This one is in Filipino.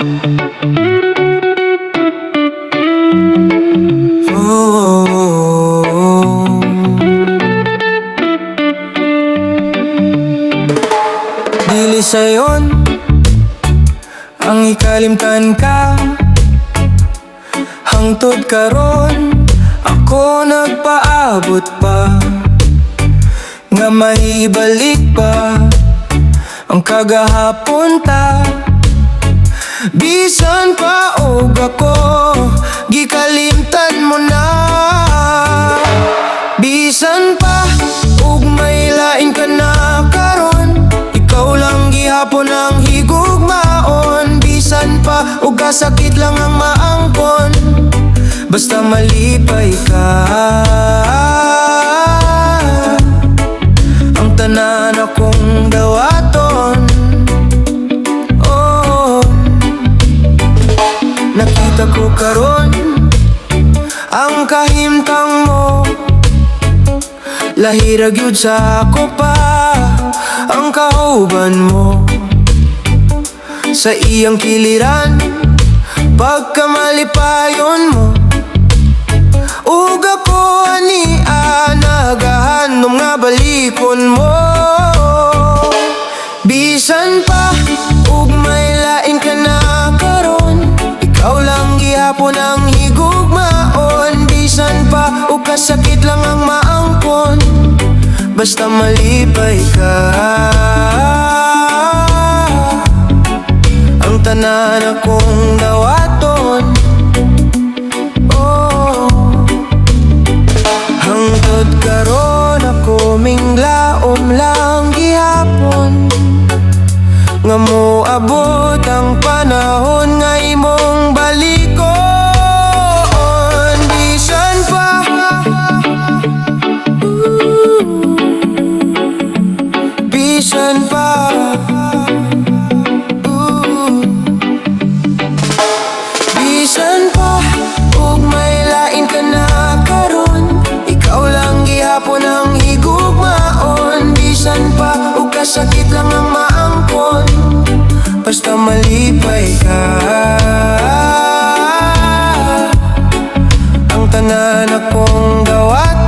Dili sayon ang ikalimtan ka, hangtod karon ako nagpaabot pa, nga maibalik pa ang kagahapon ta. Bisan pa og ako gikalimtan mo na, bisan pa og may lain ka na karon, ikaw lang gihapon ang higugmaon. Bisan pa og kasakit lang ang maangkon, basta malipay ka. Ang tanan akong dawaton, oh, nakita ko karon ang kahimtang mo. Lahirag yun sa ako pa ang kauban mo, sa iyang kiliran pagkamalipayon mo. Ug ako ani nagahanom nga balikon mo. Bisan pa ug may lain ka na karon, ikaw lang gihapon ang higugmaon. Bisan pa ug kasakit lang ang maangkon, basta malipay ka. Ang tanan akong dawaton, oh, hangtod karon ako minglaom lang gihapon, nga moabot ang panahon nga imong balikon. Bisan pa bisan pa bisan pa ug may lain ka na karon, ikaw lang gihapon ang higugmaon. Bisan pa ug kasakit lang ang maangkon, basta malipay ka. Ang tanan akong dawat